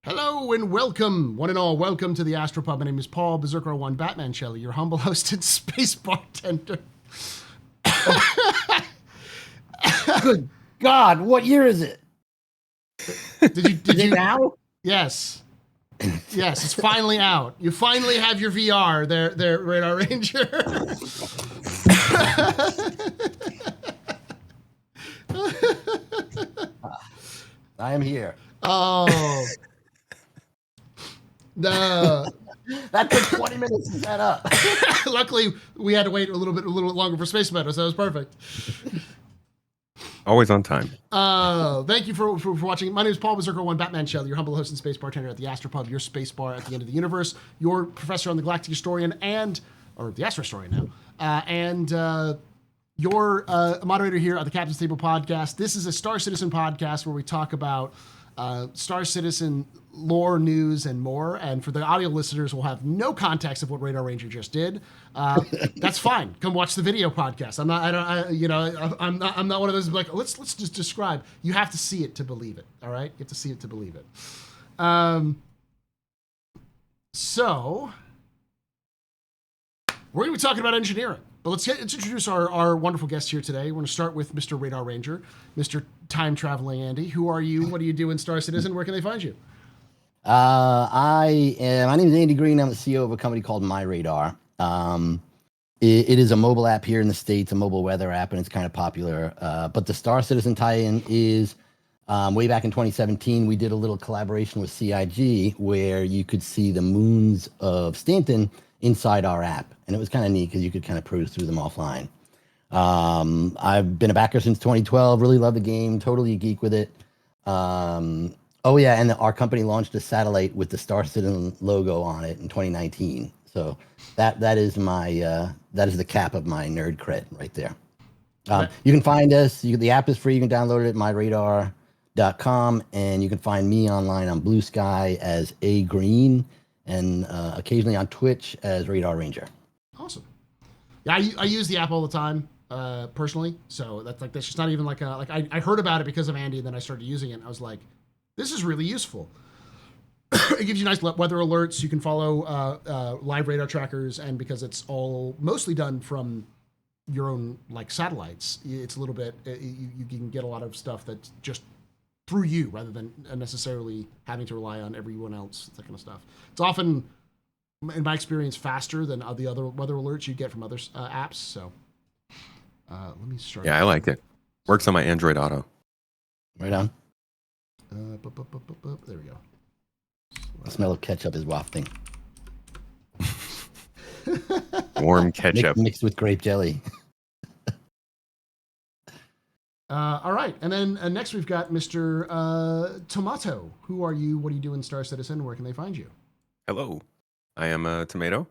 Hello and welcome, one and all. Welcome to the Astropub. My name is Paul Berserker One Batman Shelley, your humble host and space bartender. Good God, what year is it? Did you now? Yes. Yes, it's finally out. You finally have your VR there, Radar Ranger. I am here. Oh. No. That took 20 minutes to set up. Luckily, we had to wait a little longer for Space Meadows. So that was perfect. Always on time. Thank you for watching. My name is Paul Berserker One Batman Shelley, your humble host and space bartender at the Astropub, your space bar at the end of the universe, your professor on the Galactic Historian or the Astro Historian now, and your moderator here at the Captain's Table podcast. This is a Star Citizen podcast where we talk about Star Citizen lore, news, and more. And for the audio listeners, will have no context of what Radar Ranger just did. That's fine. Come watch the video podcast. I'm not one of those like let's just describe. You have to see it to believe it. All right, you have to see it to believe it. So we're going to be talking about engineering. But let's introduce our wonderful guest here today. We're going to start with Mr. Radar Ranger, Mr. Time Traveling Andy. Who are you? What do you do in Star Citizen? Where can they find you? My name is Andy Green. I'm the CEO of a company called My Radar. It is a mobile app here in the States, a mobile weather app, and it's kind of popular. But the Star Citizen tie-in is way back in 2017, we did a little collaboration with CIG where you could see the moons of Stanton inside our app. And it was kind of neat because you could kind of cruise through them offline. I've been a backer since 2012, really love the game, totally a geek with it. Oh yeah, and our company launched a satellite with the Star Citizen logo on it in 2019. So that is the cap of my nerd cred right there. You can find us. The app is free. You can download it at myradar.com, and you can find me online on Blue Sky as A Green, and occasionally on Twitch as Radar Ranger. Awesome. Yeah, I use the app all the time personally. So that's just not even I heard about it because of Andy, and then I started using it. And I was like, this is really useful. It gives you nice weather alerts. You can follow live radar trackers, and because it's all mostly done from your own satellites, it's a little bit you can get a lot of stuff that's just through you rather than necessarily having to rely on everyone else. That kind of stuff. It's often, in my experience, faster than the other weather alerts you get from other apps. So let me start. Yeah, I like it. Works on my Android Auto. Right on. There we go. The smell of ketchup is wafting. Warm ketchup. Mixed with grape jelly. All right. And then next we've got Mr. Tomato. Who are you? What do you do in Star Citizen? Where can they find you? Hello. I am a Tomato.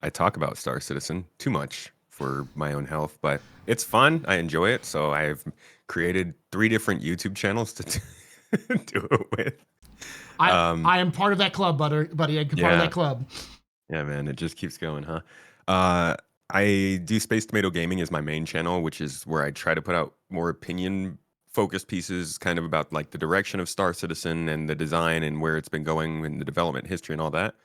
I talk about Star Citizen too much for my own health, but it's fun. I enjoy it. So I've created 3 different YouTube channels to do it with. I am part of that club, buddy. I'm part of that club. Yeah, man. It just keeps going, huh? I do Space Tomato Gaming as my main channel, which is where I try to put out more opinion-focused pieces, kind of about the direction of Star Citizen and the design and where it's been going and the development history and all that.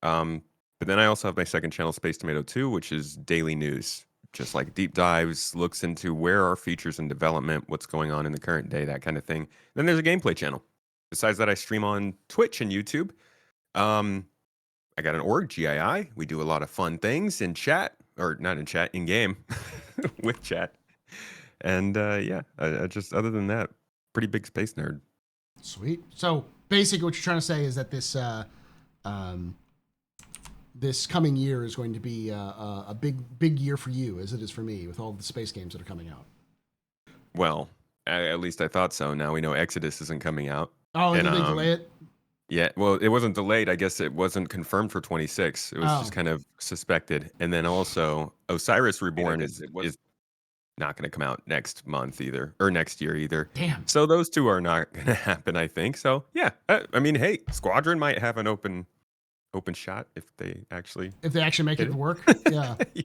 But then I also have my second channel, Space Tomato 2, which is daily news, just deep dives, looks into where are features in development, what's going on in the current day, that kind of thing. Then there's a gameplay channel. Besides that, I stream on Twitch and YouTube. I got an org, GII. We do a lot of fun things in chat, or not in chat, in game, with chat. And I just, other than that, pretty big space nerd. Sweet. So basically what you're trying to say is that this coming year is going to be a big year for you, as it is for me, with all the space games that are coming out. Well, at least I thought so. Now we know Exodus isn't coming out. Oh, did they delay it? Yeah, well, it wasn't delayed. I guess it wasn't confirmed for 26. It was just kind of suspected. And then also Osiris Reborn is not going to come out next month either, or next year either. Damn. So those two are not going to happen, I think. So yeah, I mean, hey, Squadron might have an open shot if they actually make it work. Yeah. Yeah.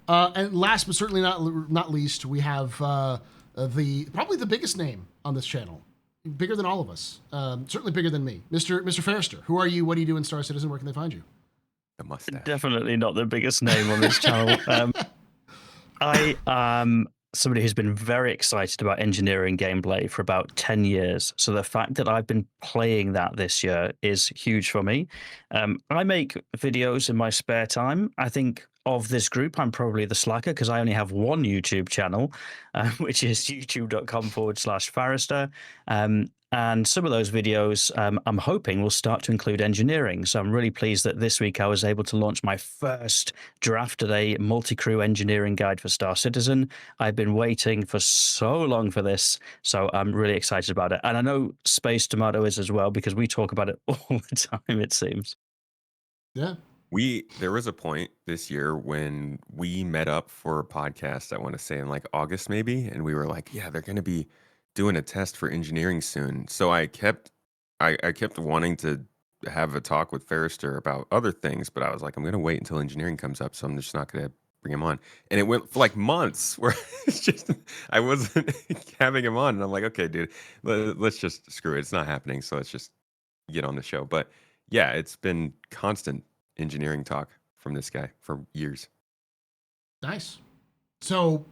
And last but certainly not least, we have probably the biggest name on this channel. bigger than all of us. Certainly bigger than me. Mr. Fairster, who are you? What do you do in Star Citizen? Where can they find you? The mustache. Definitely not the biggest name on this channel. I am somebody who's been very excited about engineering gameplay for about 10 years. So the fact that I've been playing that this year is huge for me. I make videos in my spare time. I think of this group, I'm probably the slacker because I only have one YouTube channel, which is youtube.com/Forrester. And some of those videos I'm hoping will start to include engineering. So I'm really pleased that this week I was able to launch my first drafted a multi-crew engineering guide for Star Citizen. I've been waiting for so long for this, so I'm really excited about it. And I know Space Tomato is as well, because we talk about it all the time, it seems. Yeah. There was a point this year when we met up for a podcast, I want to say in like August maybe, and we were like, yeah, they're going to be doing a test for engineering soon. So I kept wanting to have a talk with Forrester about other things, but I was like, I'm going to wait until engineering comes up, so I'm just not going to bring him on. And it went for like months where it's just I wasn't having him on, and I'm like, okay, dude, let's just screw it. It's not happening, so let's just get on the show. But yeah, it's been constant engineering talk from this guy for years. Nice. So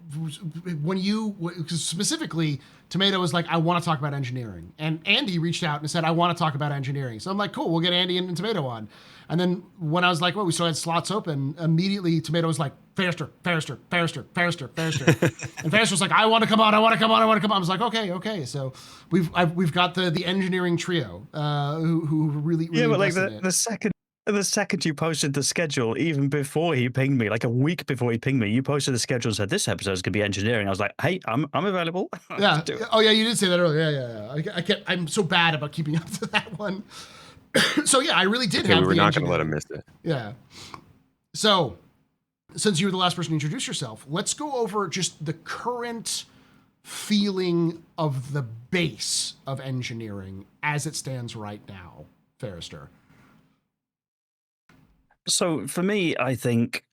when you specifically, Tomato was like, I want to talk about engineering, and Andy reached out and said, I want to talk about engineering. So I'm like, cool, we'll get Andy and Tomato on. And then when I was like, well, we still had slots open, immediately Tomato was like, Fairster. And Fairster was like, I want to come on. I was like, okay. So we've got the engineering trio who really Yeah, but like invested in it. the second you posted the schedule, even before he pinged me, like a week before he pinged me, you posted the schedule and said this episode is going to be engineering. I was like, hey, I'm available. Yeah. Oh yeah, you did say that earlier. Yeah. I'm so bad about keeping up to that one. So yeah, I really did have. We were the not going to let engineering. him miss it. Yeah. So, since you were the last person to introduce yourself, let's go over just the current feeling of the base of engineering as it stands right now, Forrester. So for me, I think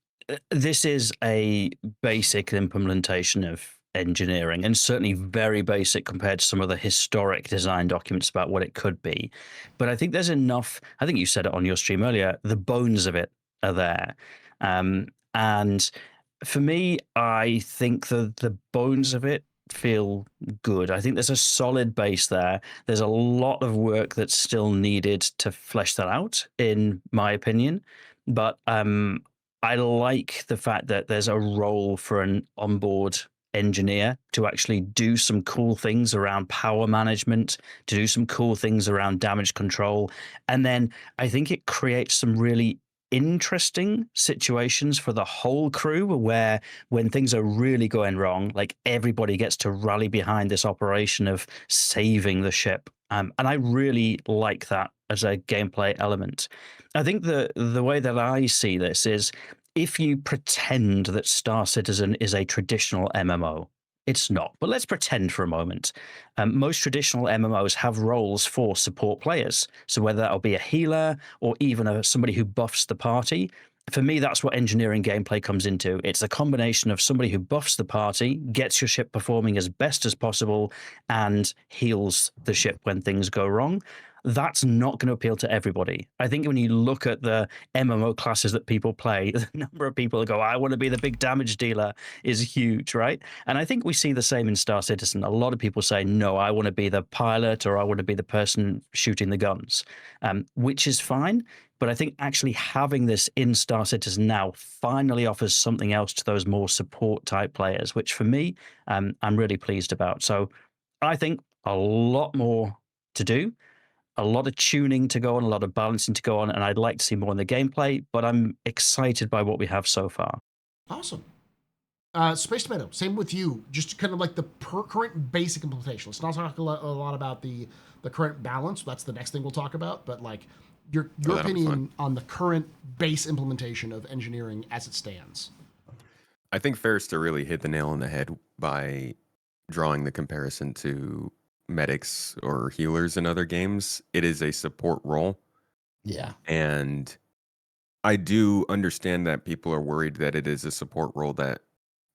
this is a basic implementation of engineering, and certainly very basic compared to some of the historic design documents about what it could be. But I think there's enough, I think you said it on your stream earlier, the bones of it are there. And for me, I think the bones of it feel good. I think there's a solid base there. There's a lot of work that's still needed to flesh that out, in my opinion. But I like the fact that there's a role for an onboard engineer to actually do some cool things around power management, to do some cool things around damage control. And then I think it creates some really interesting situations for the whole crew where when things are really going wrong, like everybody gets to rally behind this operation of saving the ship. And I really like that as a gameplay element. I think the way that I see this is if you pretend that Star Citizen is a traditional MMO, it's not. But let's pretend for a moment. Most traditional MMOs have roles for support players. So whether that'll be a healer or even somebody who buffs the party, for me, that's what engineering gameplay comes into. It's a combination of somebody who buffs the party, gets your ship performing as best as possible, and heals the ship when things go wrong. That's not going to appeal to everybody. I think when you look at the MMO classes that people play, the number of people that go, I want to be the big damage dealer is huge, right? And I think we see the same in Star Citizen. A lot of people say, no, I want to be the pilot or I want to be the person shooting the guns, which is fine. But I think actually having this in Star Citizen now finally offers something else to those more support type players, which for me, I'm really pleased about. So I think a lot more to do, a lot of tuning to go on, a lot of balancing to go on, and I'd like to see more in the gameplay, but I'm excited by what we have so far. Awesome. Space Tomato, same with you. Just kind of like the current basic implementation. Let's not talk a lot about the current balance. That's the next thing we'll talk about. But like your opinion on the current base implementation of engineering as it stands. I think Forrester really hit the nail on the head by drawing the comparison to medics or healers in other games. It is a support role. Yeah. And I do understand that people are worried that it is a support role that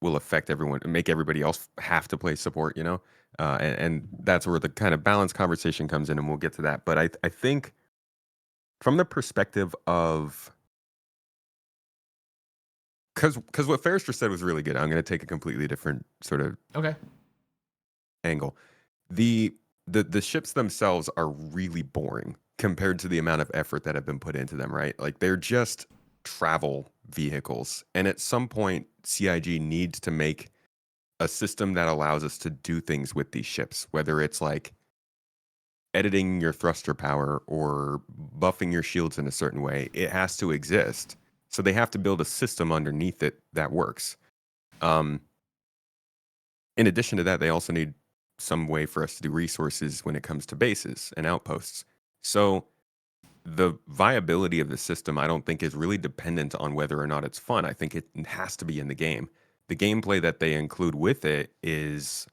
will affect everyone and make everybody else have to play support, and that's where the kind of balance conversation comes in, and we'll get to that. But I think from the perspective of because what Ferrister said was really good. I'm going to take a completely different sort of Okay. angle. The ships themselves are really boring compared to the amount of effort that have been put into them, right? Like they're just travel vehicles. And at some point, CIG needs to make a system that allows us to do things with these ships, whether it's like editing your thruster power or buffing your shields in a certain way. It has to exist. So they have to build a system underneath it that works. Um, in addition to that, they also need some way for us to do resources when it comes to bases and outposts. So the viability of the system, I don't think, is really dependent on whether or not it's fun. I think it has to be in the game. The gameplay that they include with it is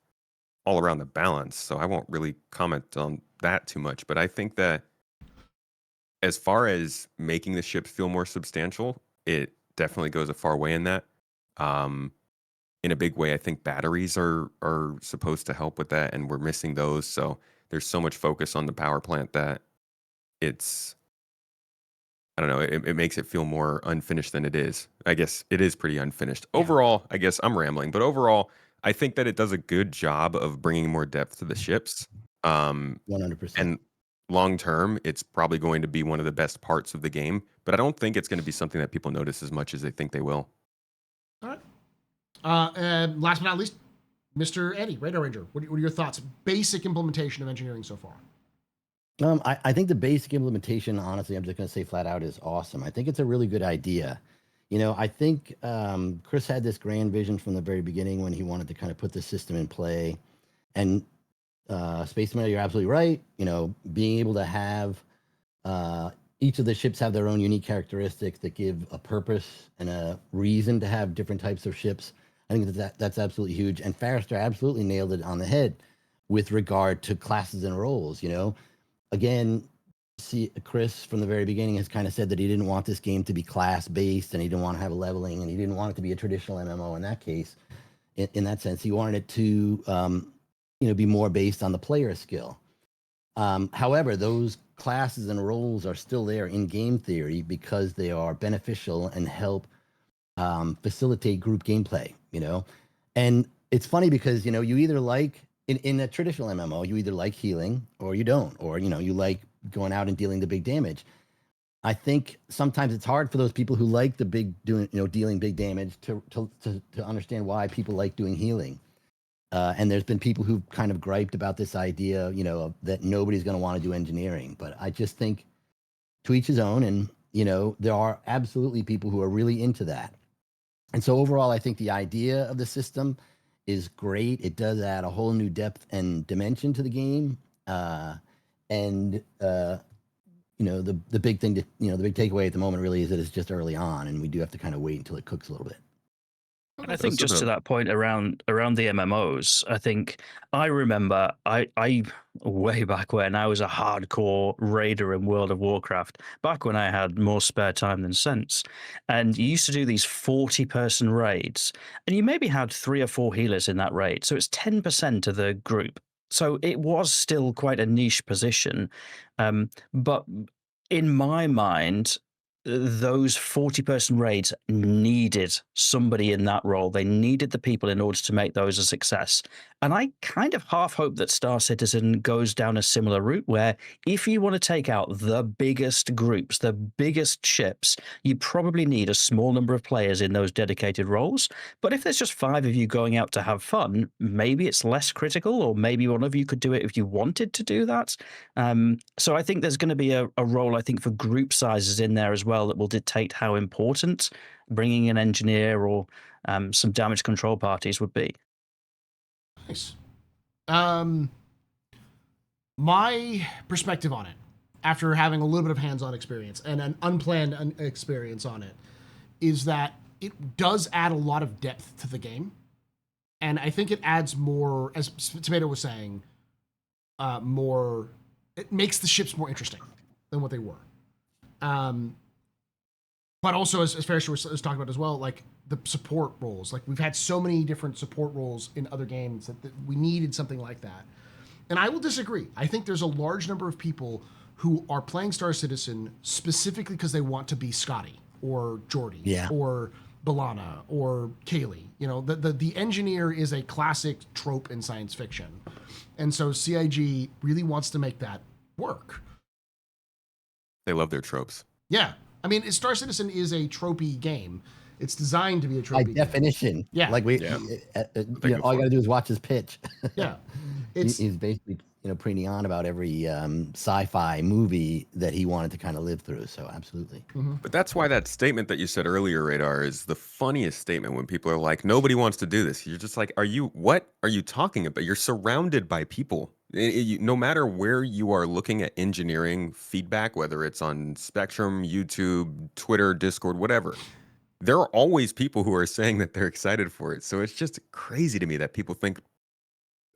all around the balance. So I won't really comment on that too much. But I think that as far as making the ships feel more substantial, it definitely goes a far way in that. Um, in a big way, I think batteries are supposed to help with that, and we're missing those. So there's so much focus on the power plant that it's I don't know, it makes it feel more unfinished than it is. I guess it is pretty unfinished. Yeah. Overall, I guess I'm rambling, but overall, I think that it does a good job of bringing more depth to the ships. 100%. And long term, it's probably going to be one of the best parts of the game, but I don't think it's going to be something that people notice as much as they think they will. All right. And last but not least, Mr. Eddie, Radar Ranger. What are your thoughts? Basic implementation of engineering so far. I think the basic implementation, honestly, I'm just going to say flat out, is awesome. I think it's a really good idea. I think Chris had this grand vision from the very beginning when he wanted to kind of put the system in play. And Space Marine, you're absolutely right. Being able to have each of the ships have their own unique characteristics that give a purpose and a reason to have different types of ships. I think that's absolutely huge. And Farrister absolutely nailed it on the head with regard to classes and roles. Again, Chris from the very beginning has kind of said that he didn't want this game to be class based, and he didn't want to have a leveling, and he didn't want it to be a traditional MMO in that case. In that sense, he wanted it to be more based on the player skill. However, those classes and roles are still there in game theory because they are beneficial and help facilitate group gameplay. And it's funny because you either like in a traditional MMO, you either like healing or you don't, or you like going out and dealing the big damage. I think sometimes it's hard for those people who like the dealing big damage to understand why people like doing healing. And there's been people who've kind of griped about this idea, that nobody's going to want to do engineering. But I just think to each his own, and there are absolutely people who are really into that. And so overall, I think the idea of the system is great. It does add a whole new depth and dimension to the game. The big thing the big takeaway at the moment really is that it's just early on, and we do have to kind of wait until it cooks a little bit. And I think just to that point around the MMOs, I think I remember I way back when I was a hardcore raider in World of Warcraft, back when I had more spare time than sense. And you used to do these 40-person raids, and you maybe had 3 or 4 healers in that raid. So it's 10% of the group. So it was still quite a niche position. But in my mind, those 40-person raids needed somebody in that role. They needed the people in order to make those a success. And I kind of half hope that Star Citizen goes down a similar route, where if you want to take out the biggest groups, the biggest ships, you probably need a small number of players in those dedicated roles. But if there's just 5 of you going out to have fun, maybe it's less critical, or maybe one of you could do it if you wanted to do that. So I think there's going to be a role, I think, for group sizes in there as well, that will dictate how important bringing an engineer or some damage control parties would be. Nice. My perspective on it, after having a little bit of hands-on experience and an unplanned experience on it, is that it does add a lot of depth to the game. And I think it adds more, as Tomato was saying, it makes the ships more interesting than what they were. But also, as Ferris was talking about as well, like the support roles. Like we've had so many different support roles in other games that we needed something like that. And I will disagree. I think there's a large number of people who are playing Star Citizen specifically because they want to be Scotty or Geordie or B'Elanna or Kaylee. You know, the engineer is a classic trope in science fiction. And so CIG really wants to make that work. They love their tropes. Yeah. I mean, Star Citizen is a tropey game. It's designed to be a tropey By game. definition. Yeah. Like all you got to do is watch his pitch. Yeah. He's basically, preening on about every sci-fi movie that he wanted to kind of live through. So absolutely. Mm-hmm. But that's why that statement that you said earlier, Radar, is the funniest statement when people are like, nobody wants to do this. You're just like, what are you talking about? You're surrounded by people. No matter where you are looking at engineering feedback, whether it's on Spectrum, YouTube, Twitter, Discord, whatever, there are always people who are saying that they're excited for it. So it's just crazy to me that people think,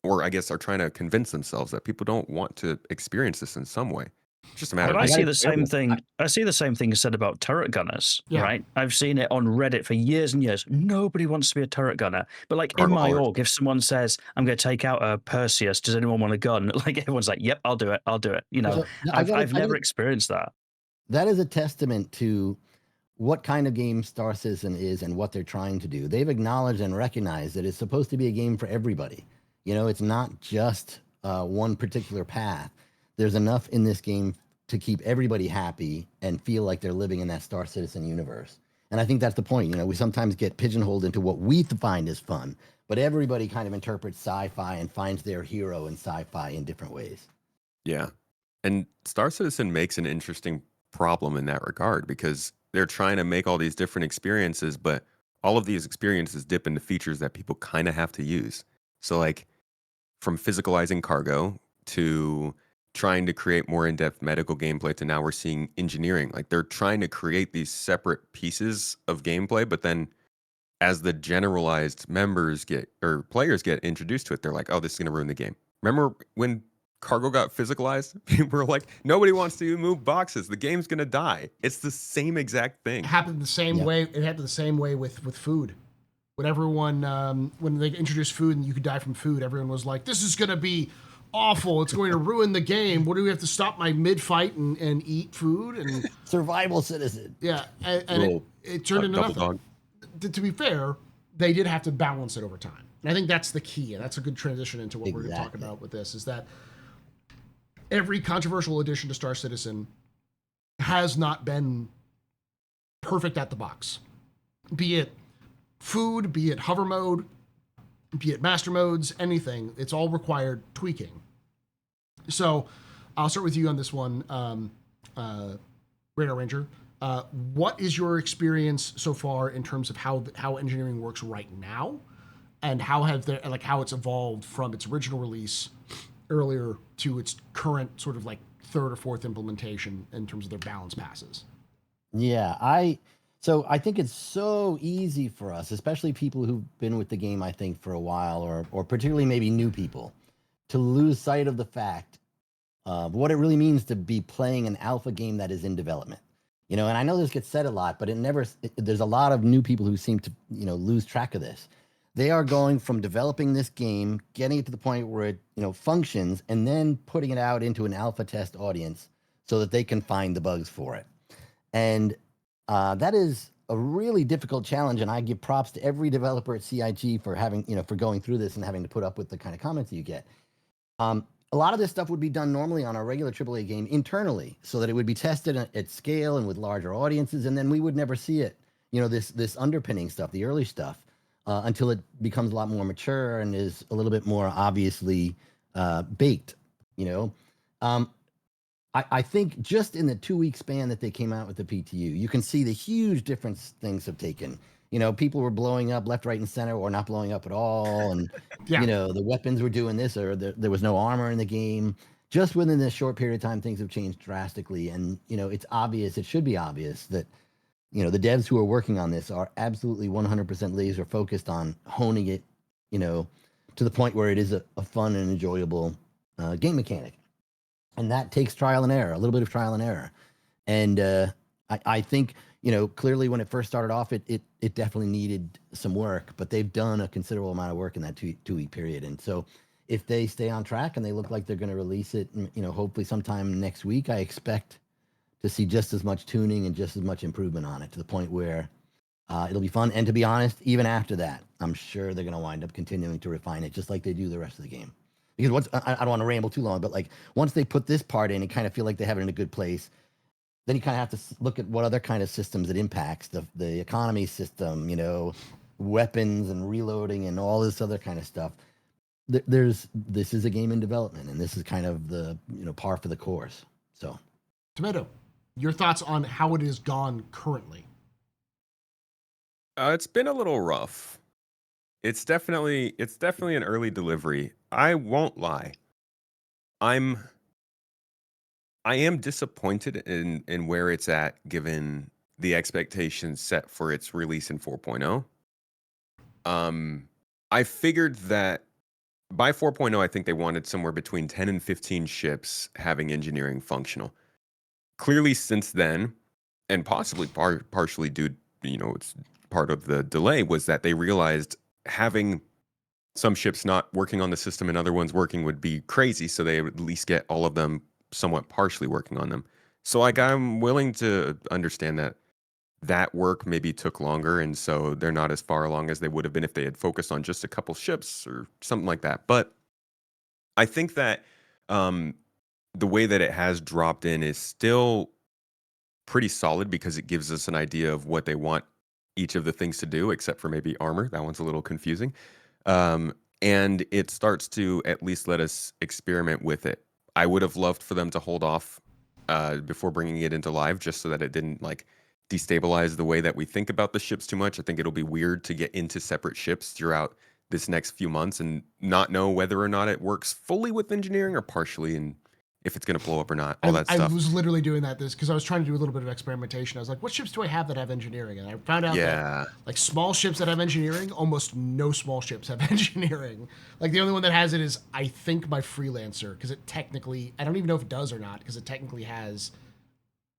or I guess are trying to convince themselves that people don't want to experience this in some way. It's just a matter But of I see the same thing. I see the same thing said about turret gunners, Yeah. right? I've seen it on Reddit for years and years. Nobody wants to be a turret gunner. But like in my org, if someone says, I'm going to take out a Perseus, does anyone want a gun? Like everyone's like, yep, I'll do it. I'll do it. I've never experienced that. That is a testament to what kind of game Star Citizen is and what they're trying to do. They've acknowledged and recognized that it's supposed to be a game for everybody. It's not just one particular path. There's enough in this game to keep everybody happy and feel like they're living in that Star Citizen universe. And I think that's the point. We sometimes get pigeonholed into what we find as fun, but everybody kind of interprets sci-fi and finds their hero in sci-fi in different ways. Yeah. And Star Citizen makes an interesting problem in that regard because they're trying to make all these different experiences, but all of these experiences dip into features that people kind of have to use. So like from physicalizing cargo to trying to create more in-depth medical gameplay to now we're seeing engineering. Like they're trying to create these separate pieces of gameplay, but then as the generalized players get introduced to it, they're like, oh, this is going to ruin the game. Remember when cargo got physicalized? People were like, nobody wants to move boxes. The game's going to die. It's the same exact thing. It happened the same way. It happened the same way with food. When everyone, when they introduced food and you could die from food, everyone was like, this is going to be awful. It's going to ruin the game. What do we have to stop my mid-fight and eat food? And Survival Citizen. Yeah, and it turned into nothing. Dog. To be fair, they did have to balance it over time. And I think that's the key, and that's a good transition into what we're going to talk about with this, is that every controversial addition to Star Citizen has not been perfect at the box. Be it food, be it hover mode, be it master modes, anything, it's all required tweaking. So I'll start with you on this one, Radar Ranger. What is your experience so far in terms of how engineering works right now, and how it's evolved from its original release earlier to its current sort of like third or fourth implementation in terms of their balance passes? Yeah, So I think it's so easy for us, especially people who've been with the game, I think, for a while, or particularly maybe new people, to lose sight of the fact of what it really means to be playing an alpha game that is in development. And I know this gets said a lot, but there's a lot of new people who seem to, lose track of this. They are going from developing this game, getting it to the point where it, functions, and then putting it out into an alpha test audience so that they can find the bugs for it. And that is a really difficult challenge, and I give props to every developer at CIG for having, for going through this and having to put up with the kind of comments that you get. A lot of this stuff would be done normally on a regular AAA game internally, so that it would be tested at scale and with larger audiences, and then we would never see it. This underpinning stuff, the early stuff, until it becomes a lot more mature and is a little bit more obviously baked. I think just in the 2-week span that they came out with the PTU, you can see the huge difference things have taken. People were blowing up left, right, and center, or not blowing up at all. And, the weapons were doing this, or there was no armor in the game. Just within this short period of time, things have changed drastically. And, it's obvious, it should be obvious that, the devs who are working on this are absolutely 100% laser focused on honing it, to the point where it is a fun and enjoyable game mechanic. And that takes trial and error, a little bit of trial and error. And I think, clearly when it first started off, it definitely needed some work, but they've done a considerable amount of work in that 2 week period. And so if they stay on track and they look like they're going to release it, hopefully sometime next week, I expect to see just as much tuning and just as much improvement on it, to the point where it'll be fun. And to be honest, even after that, I'm sure they're going to wind up continuing to refine it, just like they do the rest of the game. Because I don't want to ramble too long, but like once they put this part in and kind of feel like they have it in a good place, then you kind of have to look at what other kind of systems it impacts, the economy system, weapons and reloading and all this other kind of stuff. This is a game in development, and this is kind of the par for the course. So, Tomato, your thoughts on how it is gone currently? It's been a little rough. It's definitely an early delivery. I won't lie. I am disappointed in where it's at, given the expectations set for its release in 4.0. I figured that by 4.0, I think they wanted somewhere between 10 and 15 ships having engineering functional. Clearly, since then, and possibly partially due, it's part of the delay, was that they realized having some ships not working on the system and other ones working would be crazy, so they would at least get all of them somewhat partially working on them. So like I'm willing to understand that work maybe took longer, and so they're not as far along as they would have been if they had focused on just a couple ships or something like that. But I think that the way that it has dropped in is still pretty solid, because it gives us an idea of what they want each of the things to do, except for maybe armor. That one's a little confusing. And it starts to at least let us experiment with it. I would have loved for them to hold off before bringing it into live, just so that it didn't like destabilize the way that we think about the ships too much. I think it'll be weird to get into separate ships throughout this next few months and not know whether or not it works fully with engineering or partially, and if it's going to blow up or not, all that stuff. I was literally doing that because I was trying to do a little bit of experimentation. I was like, what ships do I have that have engineering? And I found out that like small ships that have engineering, almost no small ships have engineering. Like the only one that has it is, I think, my Freelancer, because it technically, I don't even know if it does or not, because it technically has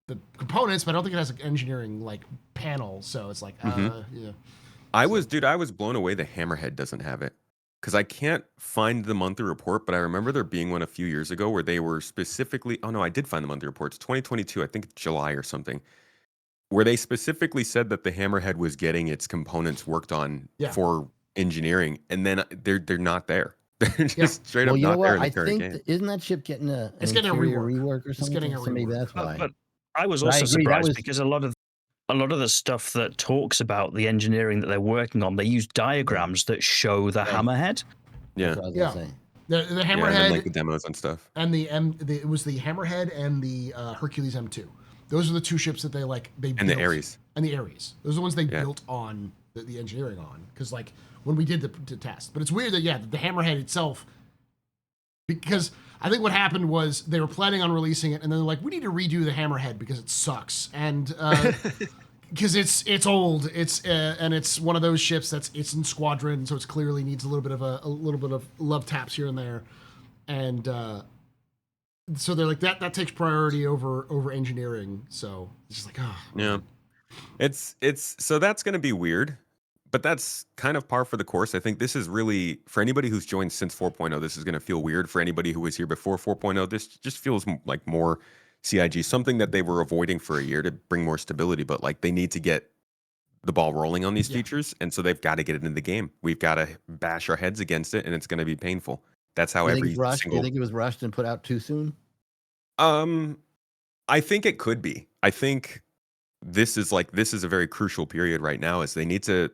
the components, but I don't think it has an engineering like panel. So it's like, yeah. I was blown away the Hammerhead doesn't have it. Because I can't find the monthly report, but I remember there being one a few years ago where they were specifically, oh no, I did find the monthly report. It's 2022, I think it's July or something, where they specifically said that the Hammerhead was getting its components worked on for engineering, and then they're not there. They're just straight up not there in the current game. Isn't that ship getting an getting a rework or something? It's getting a so maybe rework. that's why. But I was also surprised because a lot of the stuff that talks about the engineering that they're working on, they use diagrams that show the Hammerhead. Yeah. The Hammerhead, and like the demos and stuff, and it was the Hammerhead and the Hercules M2. Those are the two ships that they built. And the Ares. And the Ares. Those are the ones they built on the engineering on, because like when we did the test. But it's weird that the Hammerhead itself, because I think what happened was they were planning on releasing it, and then they're like, we need to redo the Hammerhead because it sucks, and because it's old, and it's one of those ships it's in squadron, so it clearly needs a little bit of love taps here and there, and so they're like that takes priority over engineering. So it's just like, yeah, it's so that's going to be weird. But that's kind of par for the course. I think this is really, for anybody who's joined since 4.0, this is going to feel weird. For anybody who was here before 4.0, this just feels like more CIG, something that they were avoiding for a year to bring more stability. But like they need to get the ball rolling on these features, and so they've got to get it into the game. We've got to bash our heads against it, and it's going to be painful. That's how every single... Do you think it was rushed and put out too soon? I think it could be. I think this is a very crucial period right now, is they need to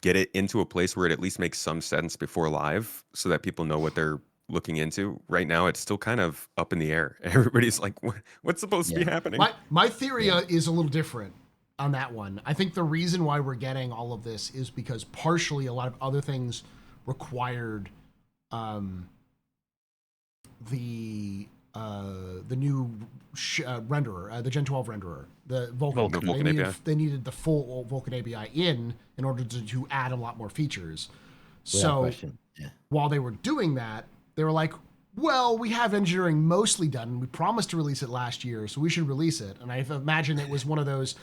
get it into a place where it at least makes some sense before live, so that people know what they're looking into. Right now, it's still kind of up in the air. Everybody's like, what's supposed to be happening? My theory is a little different on that one. I think the reason why we're getting all of this is because partially a lot of other things required the new renderer, the Gen 12 renderer, the Vulkan. They needed the full Vulkan ABI in order to add a lot more features. So while they were doing that, they were like, well, we have engineering mostly done. We promised to release it last year, so we should release it. And I imagine it was one of those,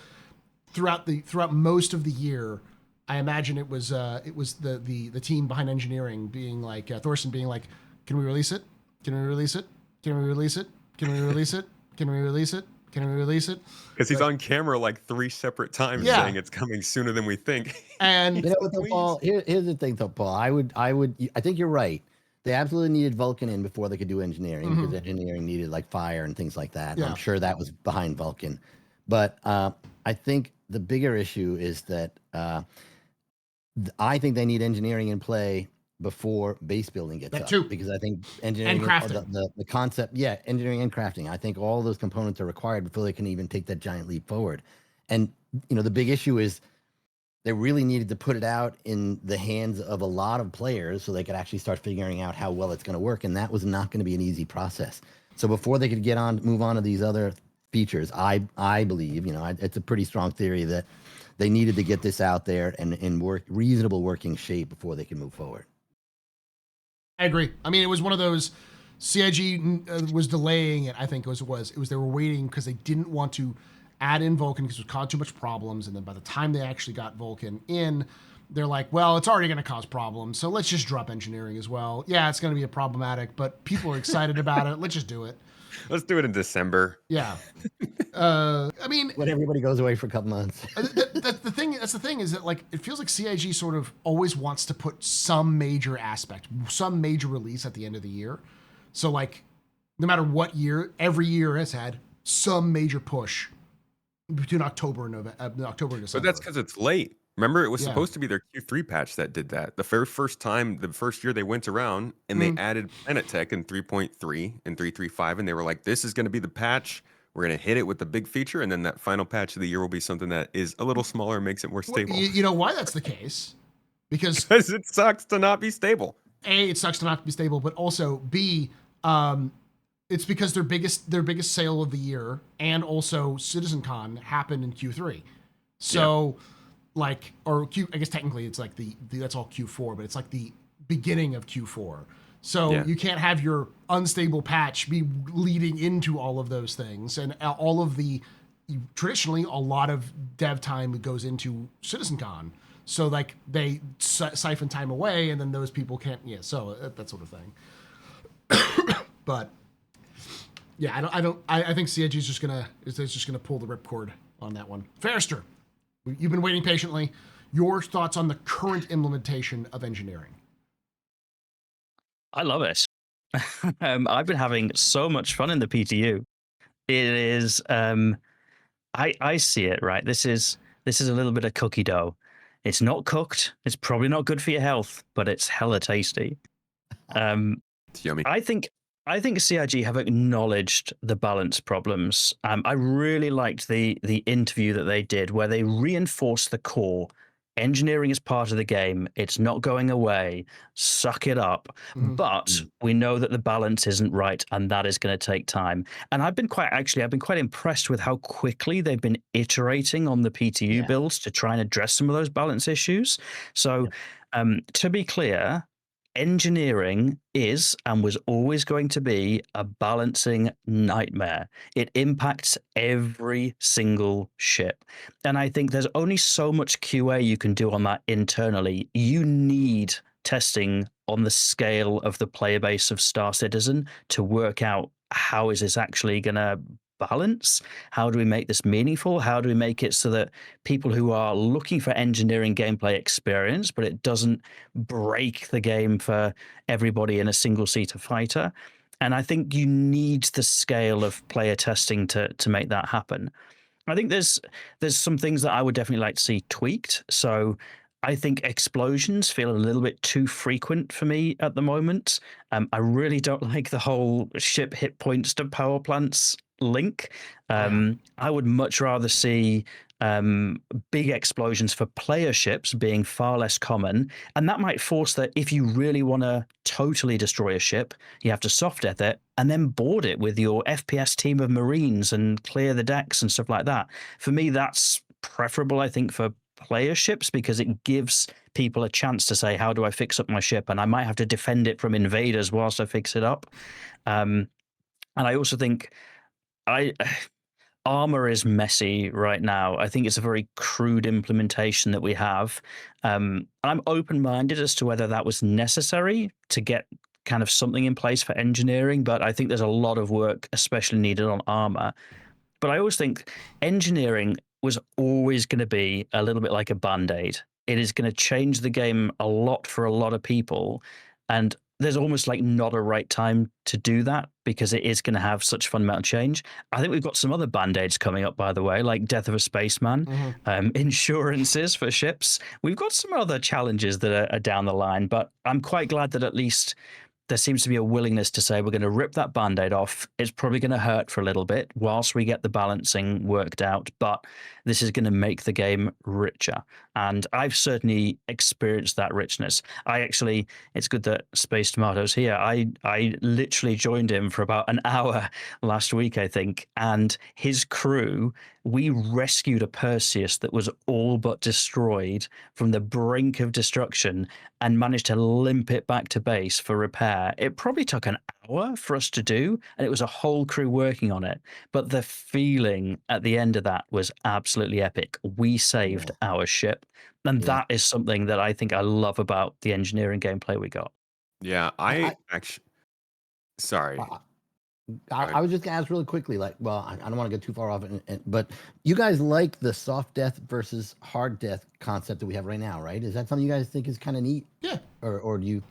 throughout most of the year, I imagine it was the team behind engineering being like Thorson being like, can we release it? Can we release it? Can we release it? Can we release it? Can we release it? Can we release it? Because he's Like, on camera like 3 separate times yeah, saying it's coming sooner than we think. and You know what, though, Please. Paul? Here's the thing, though, Paul. I think you're right. They absolutely needed Vulkan in before they could do engineering because engineering needed like fire and things like that. And Yeah. I'm sure that was behind Vulkan. But I think the bigger issue is that I think they need engineering in play before base building gets That up. too. Because I think engineering And crafting. the concept, engineering and crafting. I think all those components are required before they can even take that giant leap forward. And the big issue is they really needed to put it out in the hands of a lot of players so they could actually start figuring out how well it's going to work. And that was not going to be an easy process. So before they could move on to these other features, I believe, it's a pretty strong theory that they needed to get this out there and in reasonable working shape before they could move forward. I agree. I mean, it was one of those CIG was delaying it. I think it was they were waiting because they didn't want to add in Vulkan because it was causing too much problems. And then by the time they actually got Vulkan in, they're like, well, it's already going to cause problems, so let's just drop engineering as well. Yeah, it's going to be problematic, but people are excited about it. Let's just do it. Let's do it in December. Yeah. I mean, when everybody goes away for a couple months. That's the thing is that like it feels like CIG sort of always wants to put some major aspect, some major release at the end of the year. So like, no matter what year, every year has had some major push between October and December. But that's because it's late. Remember, it was Yeah. supposed to be their Q3 patch that did that. The first time, the first year they went around and they added Planet Tech in 3.3 and 3.35, and they were like, this is going to be the patch. We're going to hit it with the big feature, and then that final patch of the year will be something that is a little smaller and makes it more stable. Well, you know why that's the case? Because Because it sucks to not be stable. A, it sucks to not be stable, but also B, it's because their biggest sale of the year and also CitizenCon happened in Q3. So like, or I guess technically it's like the that's all Q4, but it's like the beginning of Q4. So you can't have your unstable patch be leading into all of those things, and all of traditionally a lot of dev time goes into CitizenCon. So like they siphon time away, and then those people can't. Yeah, so that sort of thing. But yeah, I think CIG is just gonna pull the ripcord on that one. Fairster, you've been waiting patiently. Your thoughts on the current implementation of engineering? I love it. I've been having so much fun in the PTU. It is, I see it, right. This is a little bit of cookie dough. It's not cooked. It's probably not good for your health, but it's hella tasty. It's yummy. I think CIG have acknowledged the balance problems. I really liked the interview that they did where they reinforced the core. Engineering is part of the game. It's not going away. Suck it up. But we know that the balance isn't right, and that is going to take time. And I've been quite impressed with how quickly they've been iterating on the PTU builds to try and address some of those balance issues. So to be clear, engineering is and was always going to be a balancing nightmare. It impacts every single ship. And I think there's only so much QA you can do on that internally. You need testing on the scale of the player base of Star Citizen to work out how is this actually going to balance? How do we make this meaningful? How do we make it so that people who are looking for engineering gameplay experience, but it doesn't break the game for everybody in a single-seater fighter? And I think you need the scale of player testing to make that happen. I think there's some things that I would definitely like to see tweaked. So I think explosions feel a little bit too frequent for me at the moment. I really don't like the whole ship hit points to power plants link. I would much rather see big explosions for player ships being far less common, and that might force that if you really want to totally destroy a ship, you have to soft death it and then board it with your FPS team of Marines and clear the decks and stuff like that. For me, that's preferable, I think, for player ships, because it gives people a chance to say, how do I fix up my ship? And I might have to defend it from invaders whilst I fix it up. And I also think armor is messy right now. I think it's a very crude implementation that we have. I'm open-minded as to whether that was necessary to get kind of something in place for engineering, but I think there's a lot of work especially needed on armor. But I always think engineering was always going to be a little bit like a band-aid. It is going to change the game a lot for a lot of people, and there's almost like not a right time to do that because it is going to have such fundamental change. I think we've got some other band-aids coming up, by the way, like Death of a Spaceman, insurances for ships. We've got some other challenges that are down the line, but I'm quite glad that at least there seems to be a willingness to say we're going to rip that band-aid off. It's probably going to hurt for a little bit whilst we get the balancing worked out, but this is going to make the game richer. And I've certainly experienced that richness. It's good that Space Tomato's here. I literally joined him for about an hour last week, I think, and his crew, we rescued a Perseus that was all but destroyed from the brink of destruction and managed to limp it back to base for repair. It probably took an hour for us to do, and it was a whole crew working on it. But the feeling at the end of that was absolutely epic. We saved our ship. And that is something that I think I love about the engineering gameplay we got. Yeah, I actually. Sorry. I was just going to ask really quickly, I don't want to get too far off, but you guys like the soft death versus hard death concept that we have right now, right? Is that something you guys think is kind of neat? Yeah. Or do you?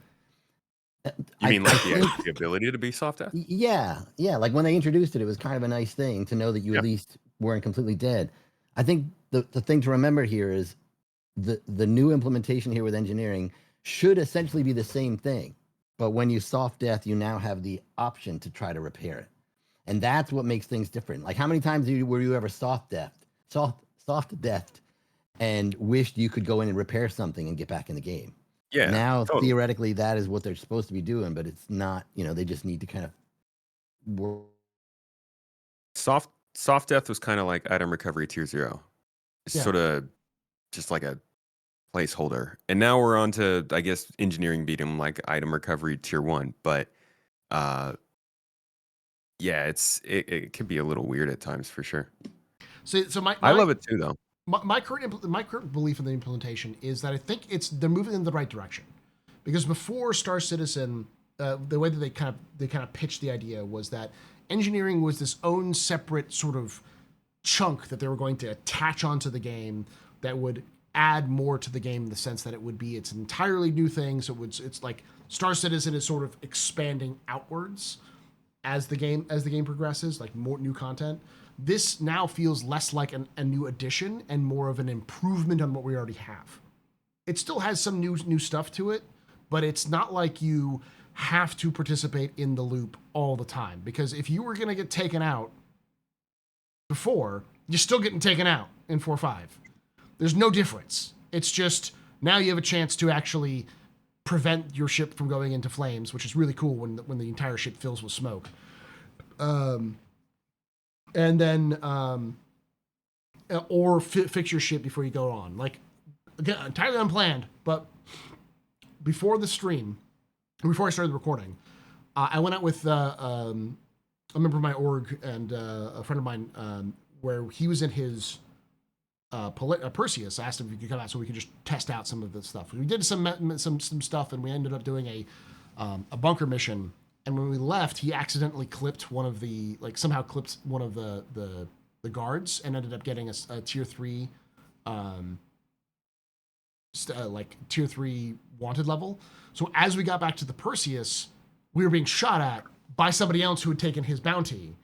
You mean like the ability to be soft death? Yeah. Like when they introduced it, it was kind of a nice thing to know that you at least weren't completely dead. I think the thing to remember here is the new implementation here with engineering should essentially be the same thing. But when you soft death, you now have the option to try to repair it. And that's what makes things different. Like how many times were you ever soft deathed and wished you could go in and repair something and get back in the game? Yeah. Now, theoretically, that is what they're supposed to be doing, but it's not, they just need to kind of work. Soft death was kind of like item recovery tier 0. It's sort of just like a placeholder. And now we're on to, I guess, engineering beat 'em like item recovery tier 1. But it could be a little weird at times for sure. So I love it too, though. My current belief in the implementation is that I think they're moving in the right direction, because before Star Citizen, the way that they kind of pitched the idea was that engineering was this own separate sort of chunk that they were going to attach onto the game that would add more to the game in the sense that it would be its entirely new thing. So it's like Star Citizen is sort of expanding outwards as the game progresses, like more new content. This now feels less like a new addition and more of an improvement on what we already have. It still has some new stuff to it, but it's not like you have to participate in the loop all the time, because if you were going to get taken out before, you're still getting taken out in 4.5. There's no difference. It's just now you have a chance to actually prevent your ship from going into flames, which is really cool when the entire ship fills with smoke. And then, or fix your ship before you go on. Like, again, entirely unplanned, but before the stream, before I started recording, I went out with a member of my org and a friend of mine, where he was in his Perseus. I asked him if he could come out so we could just test out some of the stuff. We did some stuff, and we ended up doing a bunker mission. And when we left, he accidentally clipped one of the guards and ended up getting a tier 3, tier 3 wanted level. So as we got back to the Perseus, we were being shot at by somebody else who had taken his bounty.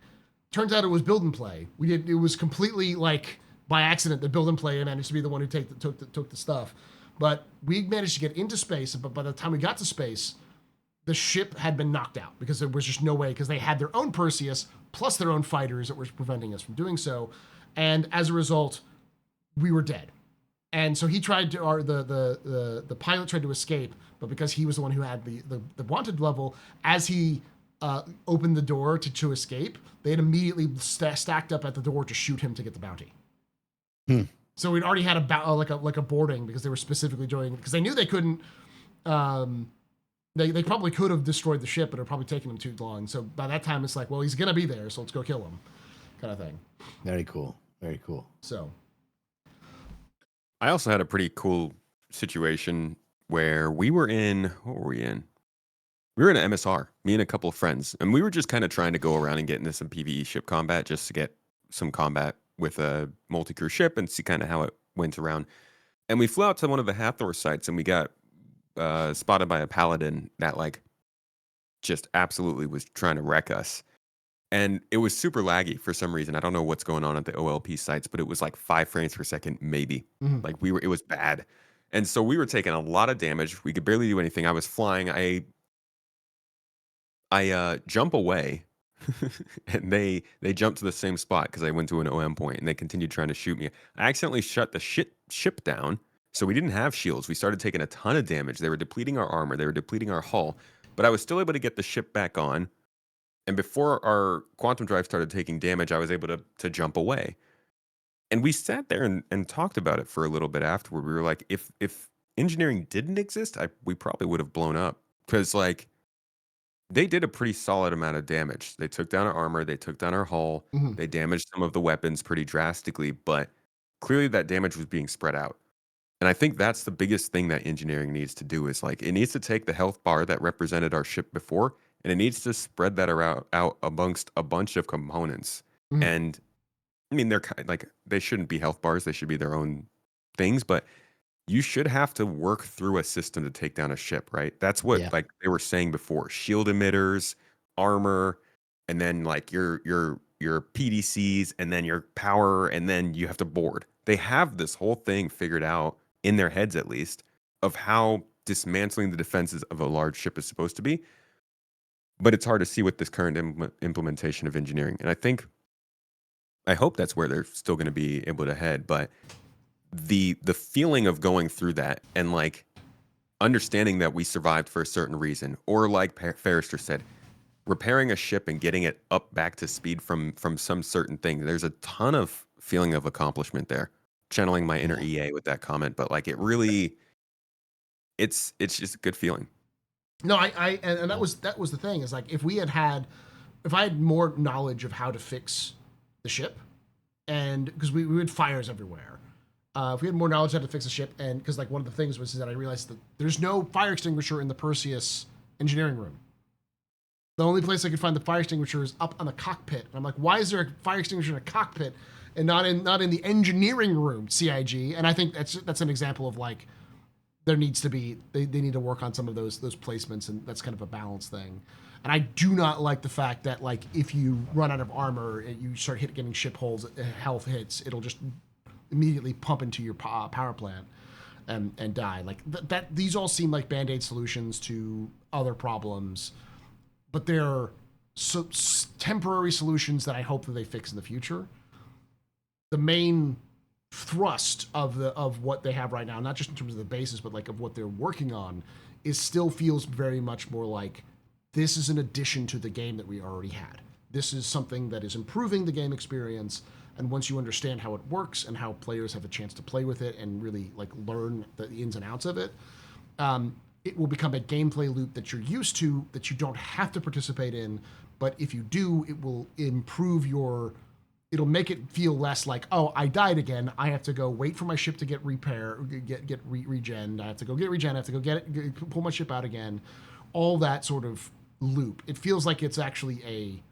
Turns out it was build and play. It was completely like by accident that build and play managed to be the one who took the stuff. But we managed to get into space. But by the time we got to space, the ship had been knocked out because there was just no way, because they had their own Perseus plus their own fighters that were preventing us from doing so. And as a result, we were dead. And so he tried to, the pilot tried to escape, but because he was the one who had the wanted level, as he opened the door to escape, they had immediately stacked up at the door to shoot him to get the bounty. So we'd already had a boarding, because they were specifically doing, because they knew they couldn't. They probably could have destroyed the ship, but it would probably taken them too long. So by that time, it's like, well, he's gonna be there, so let's go kill him. kind of thing. Very cool. Very cool. So I also had a pretty cool situation where we were in, what were we in? We were in an MSR, me and a couple of friends, and we were just kind of trying to go around and get into some PvE ship combat just to get some combat with a multi-crew ship and see kind of how it went around. And we flew out to one of the Hathor sites and we got spotted by a paladin that like just absolutely was trying to wreck us. And it was super laggy for some reason. I don't know what's going on at the OLP sites, but it was like 5 frames per second, maybe. Mhm. Like it was bad. And so we were taking a lot of damage. We could barely do anything. I was flying. I jump away, and they jumped to the same spot because I went to an OM point, and they continued trying to shoot me. I accidentally shut the ship down, so we didn't have shields. We started taking a ton of damage. They were depleting our armor. They were depleting our hull, but I was still able to get the ship back on. And before our quantum drive started taking damage, I was able to jump away. And we sat there and talked about it for a little bit afterward. We were like, if engineering didn't exist, we probably would have blown up because like. They did a pretty solid amount of damage. They took down our armor, they took down our hull, Mhm. they damaged some of the weapons pretty drastically, but clearly that damage was being spread out. And I think that's the biggest thing that engineering needs to do is like it needs to take the health bar that represented our ship before and it needs to spread that out amongst a bunch of components. Mhm. And I mean, like they shouldn't be health bars, they should be their own things, but you should have to work through a system to take down a ship, right? That's what Yeah. like they were saying before. Shield emitters, armor, and then like your PDCs and then your power and then you have to board. They have this whole thing figured out in their heads at least of how dismantling the defenses of a large ship is supposed to be. But it's hard to see with this current implementation of engineering. And I hope that's where they're still going to be able to head, but the feeling of going through that and like understanding that we survived for a certain reason, or like Ferrister said, repairing a ship and getting it up back to speed from some certain thing. There's a ton of feeling of accomplishment there. Channeling my inner EA with that comment, but like it really, it's just a good feeling. No, and that was the thing is like if I had more knowledge of how to fix the ship, and because we had fires everywhere. If we had more knowledge how to fix the ship, and because like one of the things was that I realized that there's no fire extinguisher in the Perseus engineering room. The only place I could find the fire extinguisher is up on the cockpit. And I'm like, why is there a fire extinguisher in a cockpit and not in the engineering room, CIG? And I think that's an example of like there needs to be they need to work on some of those placements, and that's kind of a balance thing. And I do not like the fact that like if you run out of armor and you start getting ship holes, health hits, it'll just immediately pump into your power plant and die. Like that these all seem like band-aid solutions to other problems, but they're temporary solutions that I hope that they fix in the future. The main thrust of what they have right now, not just in terms of the basis, but like of what they're working on, is still feels very much more like this is an addition to the game that we already had. This is something that is improving the game experience. And once you understand how it works and how players have a chance to play with it and really like learn the ins and outs of it, it will become a gameplay loop that you're used to, that you don't have to participate in. But if you do, it will improve it'll make it feel less like, oh, I died again. I have to go wait for my ship to get regen. I have to go get regen. I have to go pull my ship out again. All that sort of loop. It feels like it's actually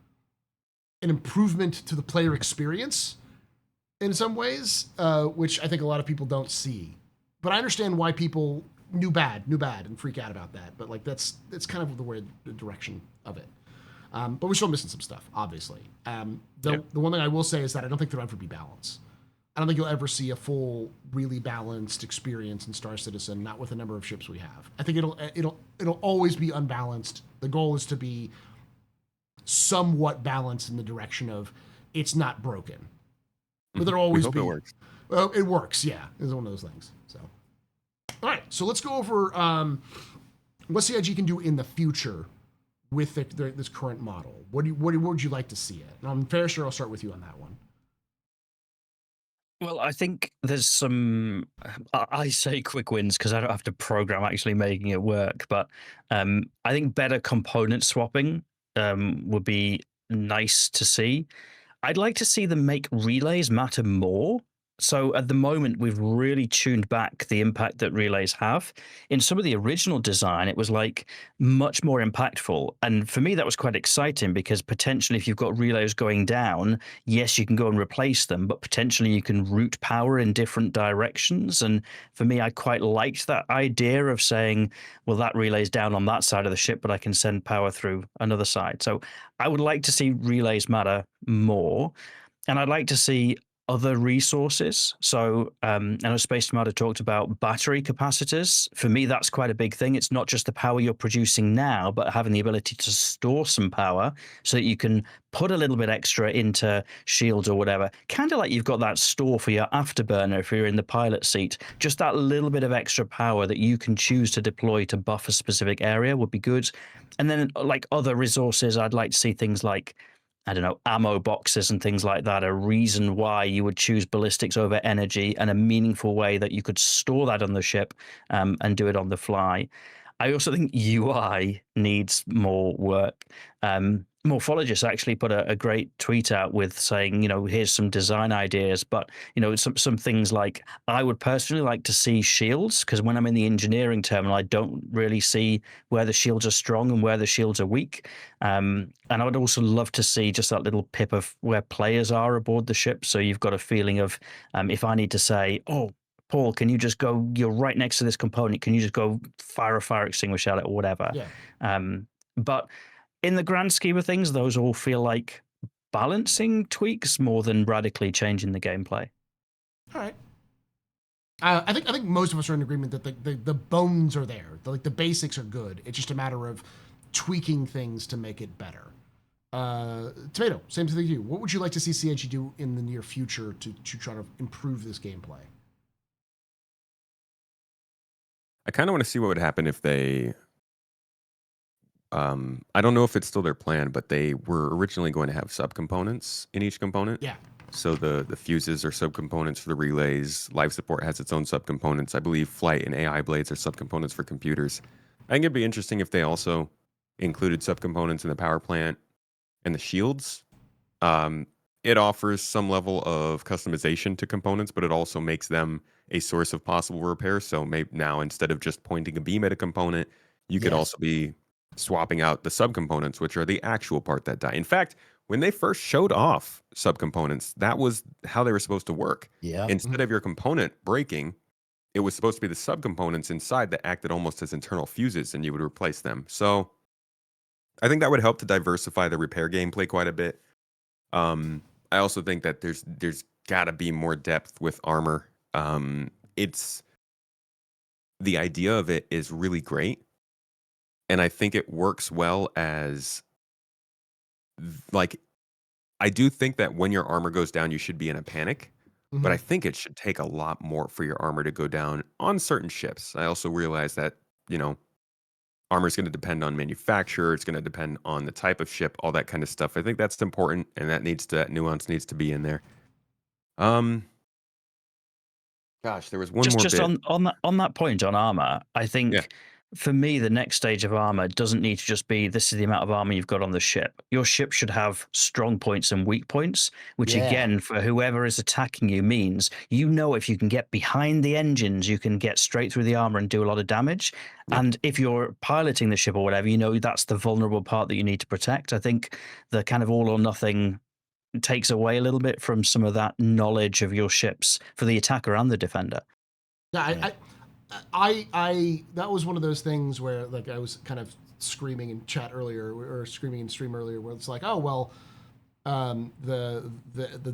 an improvement to the player experience in some ways, which I think a lot of people don't see. But I understand why people knew bad, and freak out about that. But like that's kind of the direction of it. But we're still missing some stuff, obviously. The one thing I will say is that I don't think there'll ever be balance. I don't think you'll ever see a full, really balanced experience in Star Citizen, not with the number of ships we have. I think it'll always be unbalanced. The goal is to be somewhat balanced in the direction of it's not broken, but there'll always be. It works. Well, it works. Yeah, it's one of those things. So, all right. So let's go over what CIG can do in the future with this current model. What would you like to see it? And Ferrister, I'll start with you on that one. Well, I think there's some. I say quick wins because I don't have to program actually making it work. But I think better component swapping would be nice to see. I'd like to see them make relays matter more. So at the moment, we've really tuned back the impact that relays have. In some of the original design, it was like much more impactful. And for me, that was quite exciting because potentially, if you've got relays going down, yes, you can go and replace them, but potentially you can route power in different directions. And for me, I quite liked that idea of saying, well, that relay's down on that side of the ship, but I can send power through another side. So I would like to see relays matter more. And I'd like to see other resources. So I know Space Tomato talked about battery capacitors. For me, that's quite a big thing. It's not just the power you're producing now, but having the ability to store some power so that you can put a little bit extra into shields or whatever. Kind of like you've got that store for your afterburner if you're in the pilot seat. Just that little bit of extra power that you can choose to deploy to buff a specific area would be good. And then like other resources, I'd like to see things like, I don't know, ammo boxes and things like that, a reason why you would choose ballistics over energy and a meaningful way that you could store that on the ship and do it on the fly. I also think UI needs more work. Morphologists actually put a great tweet out with saying, here's some design ideas, but some things like I would personally like to see shields, because when I'm in the engineering terminal, I don't really see where the shields are strong and where the shields are weak. And I would also love to see just that little pip of where players are aboard the ship, so you've got a feeling of if I need to say, oh, Paul, can you just go, you're right next to this component, can you just go fire a fire extinguisher at it or whatever? Yeah. But in the grand scheme of things, those all feel like balancing tweaks more than radically changing the gameplay. All right. I think most of us are in agreement that the bones are there. The basics are good. It's just a matter of tweaking things to make it better. Tomato, same thing to you. What would you like to see CIG do in the near future to try to improve this gameplay? I kind of want to see what would happen if they. I don't know if it's still their plan, but they were originally going to have subcomponents in each component. Yeah. So the fuses are subcomponents for the relays. Life support has its own subcomponents. I believe flight and AI blades are subcomponents for computers. I think it'd be interesting if they also included subcomponents in the power plant and the shields. It offers some level of customization to components, but it also makes them a source of possible repair. So maybe now instead of just pointing a beam at a component, you could also be swapping out the subcomponents, which are the actual part that die. In fact, when they first showed off subcomponents, that was how they were supposed to work. Yeah. Instead of your component breaking, it was supposed to be the subcomponents inside that acted almost as internal fuses, and you would replace them. So I think that would help to diversify the repair gameplay quite a bit. I also think that there's got to be more depth with armor. It's the idea of it is really great, and I think it works well as like I do think that when your armor goes down, you should be in a panic. But I think it should take a lot more for your armor to go down on certain ships. I also realize that, armor is going to depend on manufacturer. It's going to depend on the type of ship, all that kind of stuff. I think that's important, and that nuance needs to be in there. Gosh, there was one more Just bit. on that point on armor, I think Yeah. for me the next stage of armor doesn't need to just be this is the amount of armor you've got on the ship. Your ship should have strong points and weak points, which again for whoever is attacking you means if you can get behind the engines, you can get straight through the armor and do a lot of damage. Yep. And if you're piloting the ship or whatever, that's the vulnerable part that you need to protect. I think the kind of all or nothing takes away a little bit from some of that knowledge of your ships for the attacker and the defender. Yeah, I that was one of those things where like I was kind of screaming in chat earlier or screaming in stream earlier where it's like, oh well, the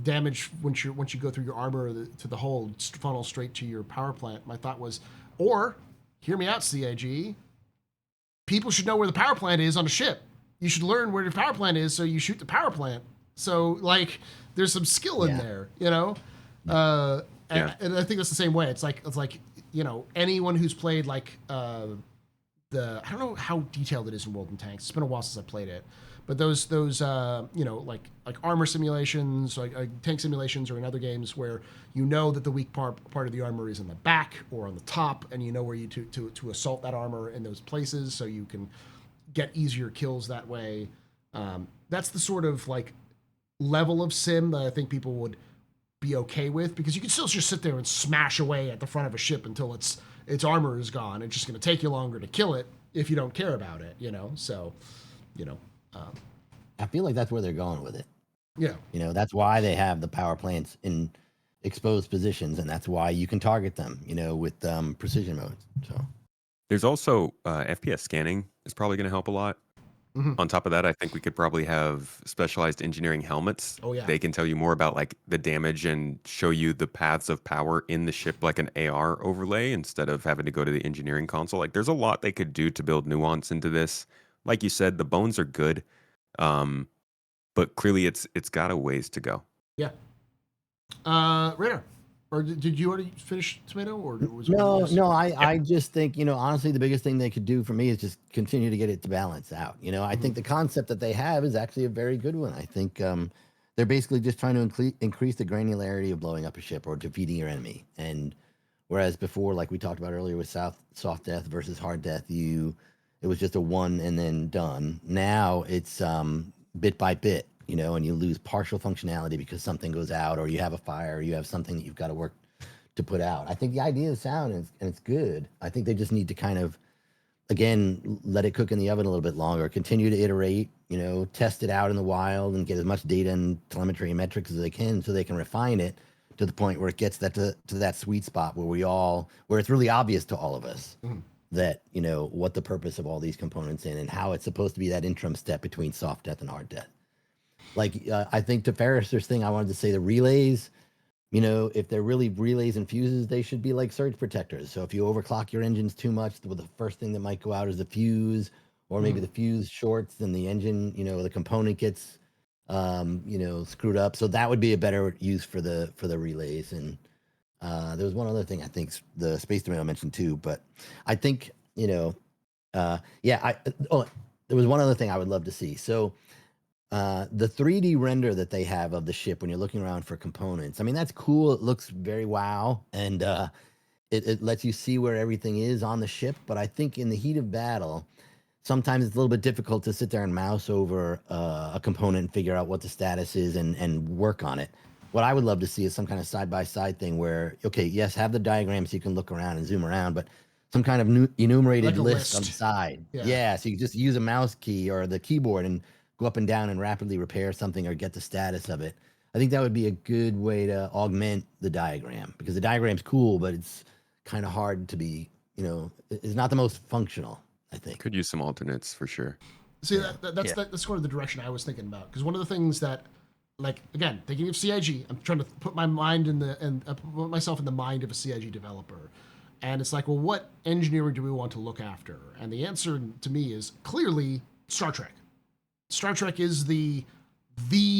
damage once you go through your armor to the hull funnel straight to your power plant. My thought was, or hear me out, CIG. People should know where the power plant is on a ship. You should learn where the power plant is so you shoot the power plant. So like there's some skill in there, And I think that's the same way. It's like anyone who's played like I don't know how detailed it is in World and Tanks. It's been a while since I played it, but those like armor simulations, like tank simulations, or in other games where that the weak part of the armor is in the back or on the top, and where you to assault that armor in those places, so you can get easier kills that way. That's the sort of like level of sim that I think people would be okay with, because you can still just sit there and smash away at the front of a ship until its armor is gone. It's just going to take you longer to kill it if you don't care about it, you know. So, you know, I feel like that's where they're going with it. yeah, You know, that's why they have the power plants in exposed positions, and that's why you can target them, you know, with precision modes. So There's also FPS scanning is probably going to help a lot. Mhm. On top of that, I think we could probably have specialized engineering helmets. Oh, yeah. They can tell you more about like the damage and show you the paths of power in the ship, like an AR overlay, instead of having to go to the engineering console. Like there's a lot they could do to build nuance into this. Like you said, the bones are good, um, but clearly it's got a ways to go. yeah. Radar, or did you already finish Tomato, or was no, was- no, I just think, you know, honestly, the biggest thing they could do for me is just continue to get it to balance out. You know, I think the concept that they have is actually a very good one. I think they're basically just trying to increase the granularity of blowing up a ship or defeating your enemy. And whereas before, like we talked about earlier with soft death versus hard death, it was just a one and then done. Now it's bit by bit, you know, and you lose partial functionality because something goes out, or you have a fire, or you have something that you've got to work to put out. I think the idea is sound, and it's good. I think they just need to kind of, again, let it cook in the oven a little bit longer, continue to iterate, you know, test it out in the wild and get as much data and telemetry and metrics as they can so they can refine it to the point where it gets that to that sweet spot where it's really obvious to all of us that, you know, what the purpose of all these components in and how it's supposed to be that interim step between soft death and hard death. Like, I think to Ferrister's thing, I wanted to say the relays, you know, if they're really relays and fuses, they should be like surge protectors. So if you overclock your engines too much, well, the first thing that might go out is the fuse, or maybe the fuse shorts and the engine, you know, the component gets, you know, screwed up. So that would be a better use for the relays. And there was one other thing I think the Space Tomato mentioned too, but I think, you know, there was one other thing I would love to see. So the 3D render that they have of the ship when you're looking around for components, I mean, that's cool. It looks very wow. And it lets you see where everything is on the ship. But I think in the heat of battle, sometimes it's a little bit difficult to sit there and mouse over a component and figure out what the status is and work on it. What I would love to see is some kind of side-by-side thing where, okay, yes, have the diagram so you can look around and zoom around, but some kind of enumerated Like a list on the list. side. Yeah. Yeah, so you can just use a mouse key or the keyboard and go up and down and rapidly repair something or get the status of it. I think that would be a good way to augment the diagram, because the diagram's cool, but it's kind of hard to be, you know, it's not the most functional, I think. Could use some alternates for sure. See, Yeah. that's sort of the direction I was thinking about. Because one of the things that, like, again, thinking of CIG, I'm trying to put my mind put myself in the mind of a CIG developer, and it's like, well, what engineering do we want to look after? And the answer to me is clearly Star Trek. Star Trek is the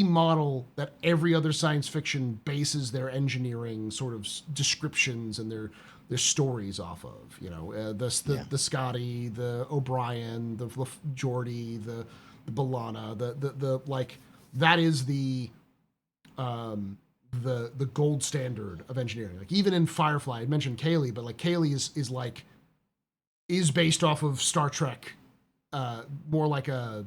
model that every other science fiction bases their engineering sort of descriptions and their stories off of. You know, the Scotty, the O'Brien, the Geordi, the B'Elanna, the like, that is the gold standard of engineering. Like, even in Firefly, I mentioned Kaylee, but like Kaylee is based off of Star Trek, more like a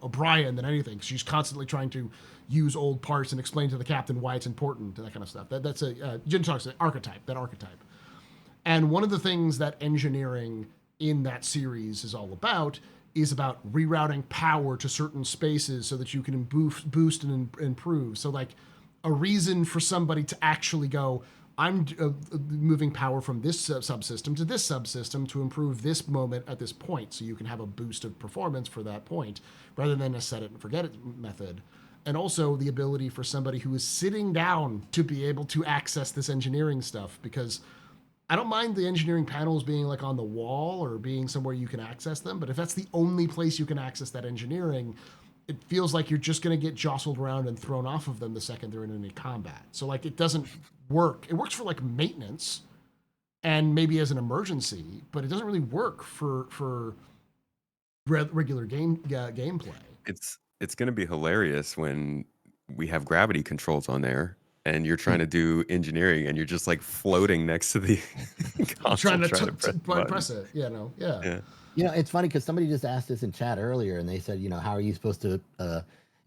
O'Brien than anything. She's constantly trying to use old parts and explain to the captain why it's important and that kind of stuff. That's a Jin talks archetype. And one of the things that engineering in that series is all about is about rerouting power to certain spaces so that you can boost and improve. So, like, a reason for somebody to actually go, I'm moving power from this subsystem to this subsystem to improve this moment at this point, so you can have a boost of performance for that point, rather than a set it and forget it method. And also the ability for somebody who is sitting down to be able to access this engineering stuff, because I don't mind the engineering panels being like on the wall or being somewhere you can access them, but if that's the only place you can access that engineering, it feels like you're just going to get jostled around and thrown off of them the second they're in any combat. So, like, it doesn't work. It works for like maintenance and maybe as an emergency, but it doesn't really work for regular gameplay. It's going to be hilarious when we have gravity controls on there and you're trying to do engineering and you're just like floating next to the console Trying to press press it, you know, yeah. You know, it's funny because somebody just asked us in chat earlier, and they said, you know, how are you supposed to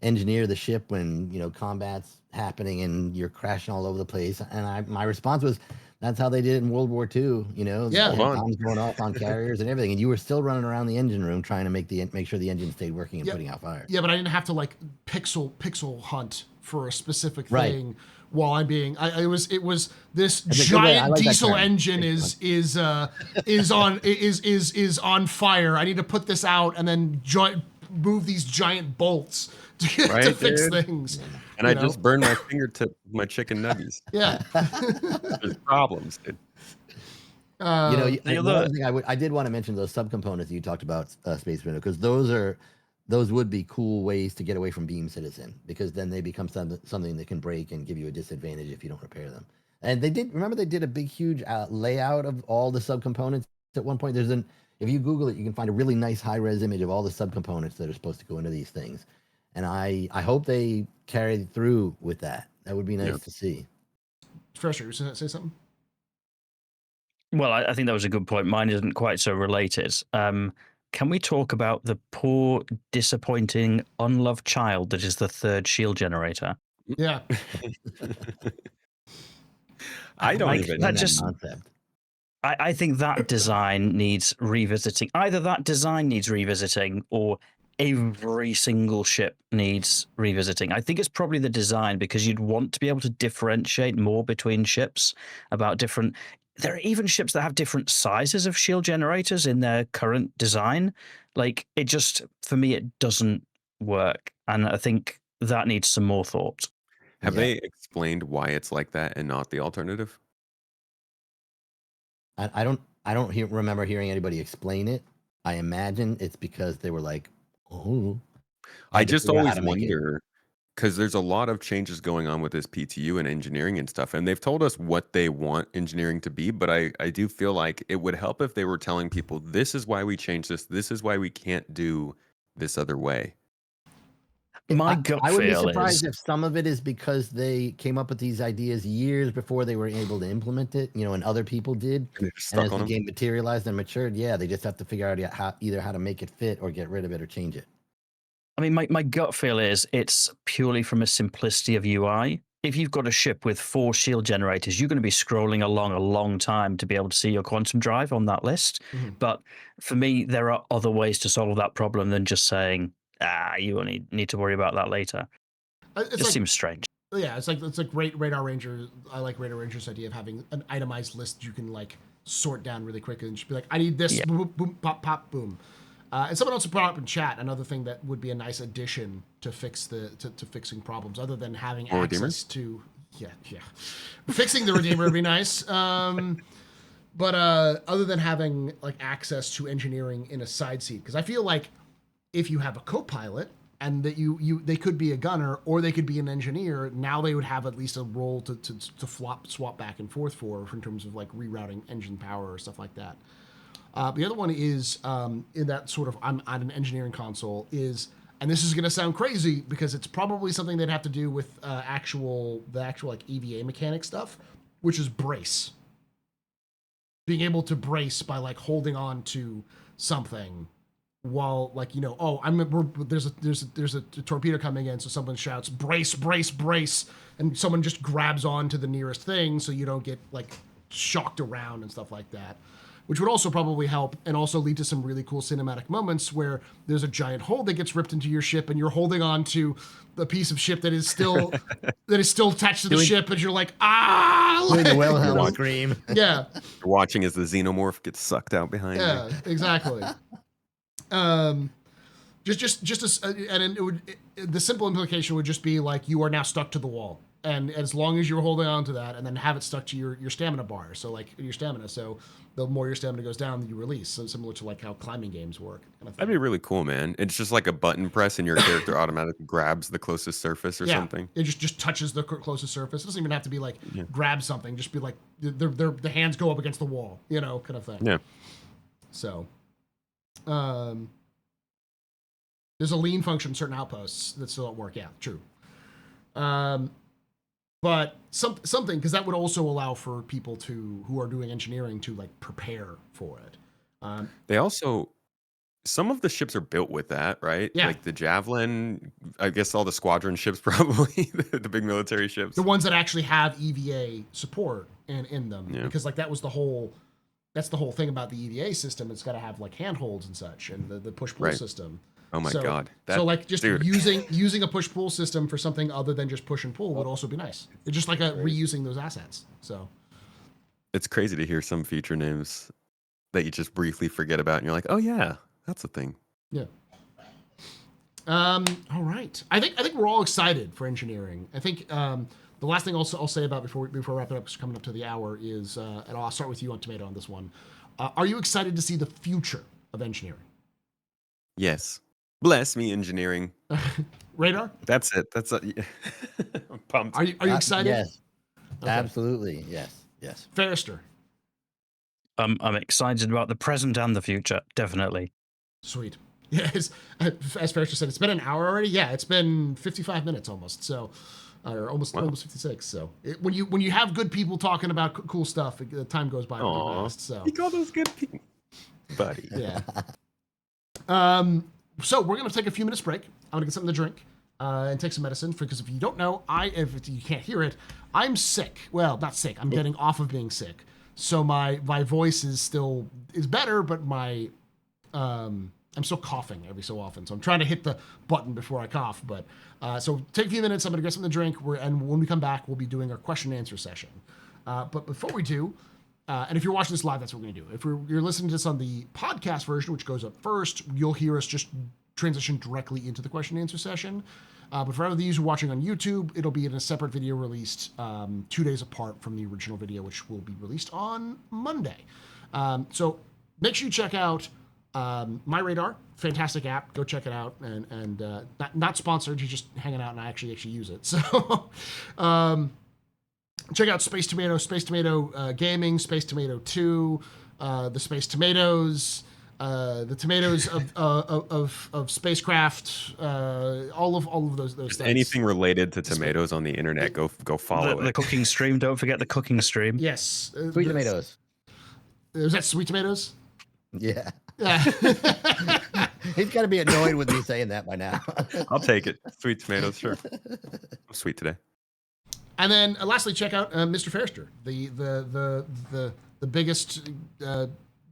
engineer the ship when combat's happening and you're crashing all over the place. And my response was, that's how they did it in World War II. Yeah. Hold on. Bombs going off on carriers and everything, and you were still running around the engine room trying to make sure the engine stayed working and Yeah. putting out fire. Yeah, but I didn't have to like pixel hunt for a specific Right. thing while I'm being. It was this That's a good way. I giant like that diesel term. engine is on fire. I need to put this out and then move these giant bolts to Right, fix dude? things. And I just burned my fingertip with my chicken nuggies. Yeah. There's problems, dude. The the other other- thing I did want to mention those subcomponents you talked about, Space Window, because those would be cool ways to get away from Beam Citizen, because then they become something that can break and give you a disadvantage if you don't repair them. And they did a big, huge layout of all the subcomponents at one point. If you Google it, you can find a really nice high-res image of all the subcomponents that are supposed to go into these things. And I hope they carry through with that. That would be nice to see. Fresher, you say something? Well, I think that was a good point. Mine isn't quite so related. Can we talk about the poor, disappointing, unloved child that is the third shield generator? Yeah. I don't Like, even. that just- concept. I think that design needs revisiting. Either that design needs revisiting or every single ship needs revisiting. I think it's probably the design, because you'd want to be able to differentiate more between ships about different. There are even ships that have different sizes of shield generators in their current design. Like, it just, for me, it doesn't work. And I think that needs some more thought. Have Yeah. they explained why it's like that and not the alternative? I don't remember hearing anybody explain it. I imagine it's because they were like, oh. I had to just figure out how always to make it. wonder, because there's a lot of changes going on with this PTU and engineering and stuff, and they've told us what they want engineering to be, but I do feel like it would help if they were telling people, this is why we changed this is why we can't do this other way. My gut I would be feel surprised is if some of it is because they came up with these ideas years before they were able to implement it, and other people did. And they're just And stuck as on the them. game materialized and matured, they just have to figure out either how to make it fit or get rid of it or change it. I mean, my gut feel is it's purely from a simplicity of UI. If you've got a ship with 4 shield generators, you're going to be scrolling along a long time to be able to see your quantum drive on that list. Mhm. But for me, there are other ways to solve that problem than just saying, you only need to worry about that later. It's Just like, seems strange. yeah, it's like Radar Ranger. I like Radar Ranger's idea of having an itemized list you can like sort down really quickly and just be like, I need this, Yeah. boom, boom, pop, pop, boom. And someone else brought up in chat another thing that would be a nice addition to fix to fixing problems, other than having Or access Redeemer? to fixing the Redeemer would be nice. But other than having like access to engineering in a side seat, because I feel like if you have a co-pilot and that they could be a gunner or they could be an engineer, now they would have at least a role to swap back and forth in terms of like rerouting engine power or stuff like that. The other one is in that sort of I'm on an engineering console is, and this is going to sound crazy because it's probably something they'd have to do with the actual like EVA mechanic stuff, which is brace. Being able to brace by like holding on to something while like there's a torpedo coming in, so someone shouts brace, brace, brace, and someone just grabs on to the nearest thing so you don't get like shocked around and stuff like that, which would also probably help and also lead to some really cool cinematic moments where there's a giant hole that gets ripped into your ship and you're holding on to the piece of ship that is still attached to the ship, and you're like, Doing the like, Wilhelm scream. yeah. You're watching as the xenomorph gets sucked out behind you. Yeah, exactly. The simple implication would just be like you are now stuck to the wall, and as long as you're holding on to that, and then have it stuck to your stamina bar. So like your stamina. So the more your stamina goes down, you release. So similar to like how climbing games work. Kind of thing. That'd be really cool, man. It's just like a button press and your character automatically grabs the closest surface or something. It just touches the closest surface. It doesn't even have to be like Yeah. grab something. Just be like the hands go up against the wall. Kind of thing. Yeah. So, there's a lean function in certain outposts that still don't work. Yeah, true. But something, because that would also allow for people who are doing engineering to like prepare for it. They also some of the ships are built with that, right? Yeah. Like the Javelin, I guess all the squadron ships probably, the big military The ships. ones that actually have EVA support in them, Yeah. because like that's the whole thing about the EVA system. It's got to have like handholds and such, and the push pull Right. system. Oh my So- God. so like just dude. using a push pull system for something other than just push and pull would also be nice. It's just like reusing those assets. So It's crazy to hear some feature names that you just briefly forget about and you're like, oh yeah, that's a thing. yeah. All right. I think we're all excited for engineering. I think the last thing I'll say about before wrapping up, coming up to the hour, is and I'll start with you on Tomato on this one. Are you excited to see the future of engineering? Yes. Bless me, engineering. Radar? That's it. That's I'm pumped. Are you excited? Yes, Okay. absolutely. Yes. Ferrister. I'm excited about the present and the future, definitely. Sweet. Yeah, as Ferrister said, it's been an hour already. Yeah, it's been 55 minutes almost. So, or almost 56. So, when you have good people talking about cool stuff, the time goes by pretty fast. So, You call those good people, buddy. yeah. So we're gonna take a few minutes break. I'm gonna get something to drink and take some medicine because if you don't know, if you can't hear it, I'm sick. Well, not sick. I'm getting off of being sick. So my voice is better, but I'm still coughing every so often. So I'm trying to hit the button before I cough. But so take a few minutes. I'm gonna get something to drink. And when we come back, we'll be doing our question and answer session. But before we do. And if you're watching this live, that's what we're going to do. If you're listening to this on the podcast version, which goes up first, you'll hear us just transition directly into the question and answer session. But for other of you who are watching on YouTube, it'll be in a separate video released 2 days apart from the original video, which will be released on Monday. So make sure you check out My Radar, fantastic app. Go check it out. And not sponsored, you're just hanging out and I actually use it. So check out Space Tomato Gaming, Space Tomato 2, the Space Tomatoes, the tomatoes of spacecraft, all of those Just things. anything related to tomatoes on the internet, go follow The it. cooking stream, don't forget the cooking stream. Yes. Sweet tomatoes. Is that Sweet Tomatoes? Yeah. Yeah. He's got to be annoyed with me saying that by now. I'll take it. Sweet tomatoes, sure. I'm sweet today. And then lastly, check out Mr. Ferrister, the biggest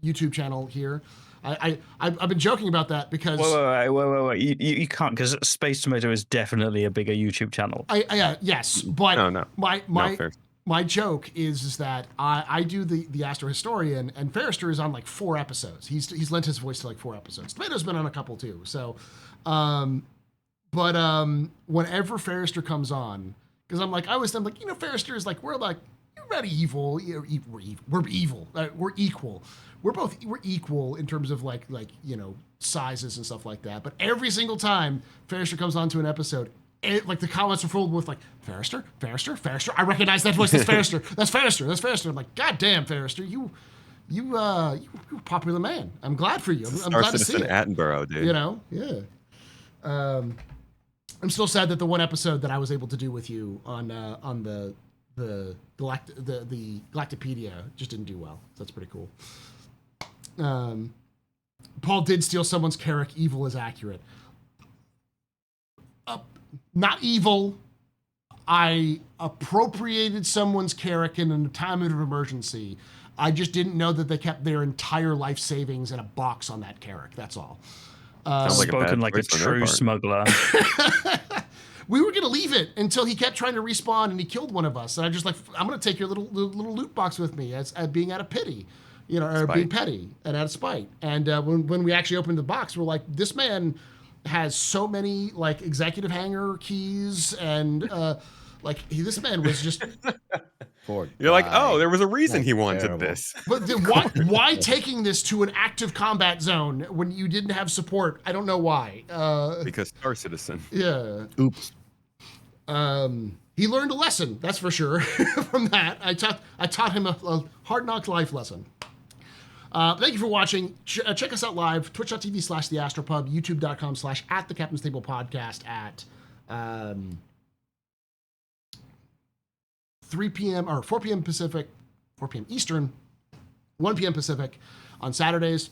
YouTube channel here. I've been joking about that because Wait. You can't, because Space Tomato is definitely a bigger YouTube channel. Yes, but No. my fair. my joke is that I do the Astro Historian, and Ferrister is on like 4 episodes. He's lent his voice to like 4 episodes. Tomato's been on a couple too. So, whenever Ferrister comes on, because I'm like, Ferrister is like, we're not evil. We're evil. We're equal. We're equal in terms of like sizes and stuff like that. But every single time Ferrister comes onto an episode, like the comments are filled with like Ferrister. I recognize that voice. That's Ferrister. That's Ferrister. I'm like, God damn, Ferrister, you're a popular man. I'm glad for you. I'm Star glad to see Citizen it. Attenborough, dude. Yeah. I'm still sad that the one episode that I was able to do with you on the Galactopedia just didn't do well. So that's pretty cool. Paul did steal someone's Carrick. Evil is accurate. Not evil. I appropriated someone's Carrick in a time of emergency. I just didn't know that they kept their entire life savings in a box on that Carrick. That's all. Sounds like a Spoken bad like a choice on their true part. smuggler. We were gonna leave it until he kept trying to respawn and he killed one of us. And I just like, I'm gonna take your little loot box with me as being out of pity, or being petty and out of spite. And when we actually opened the box, we're like, this man has so many like executive hangar keys and this man was just. You're like, oh, there was a reason he wanted terrible. this. But why taking this to an active combat zone when you didn't have support? I don't know why. Because Star Citizen. Yeah. Oops. He learned a lesson, that's for sure. From that, I taught him a hard knock life lesson. Thank you for watching. Check us out live, twitch.tv/theastropub, youtube.com/@the-captain's-table-podcast at 3 p.m. or 4 p.m. Pacific, 4 p.m. Eastern, 1 p.m. Pacific on Saturdays.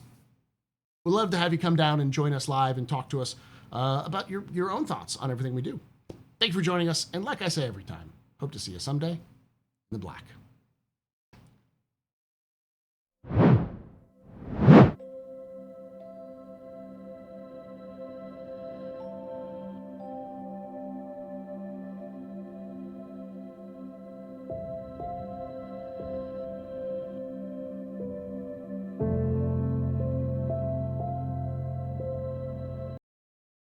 We'd love to have you come down and join us live and talk to us about your own thoughts on everything we do. Thank you for joining us, and like I say every time, hope to see you someday in the black.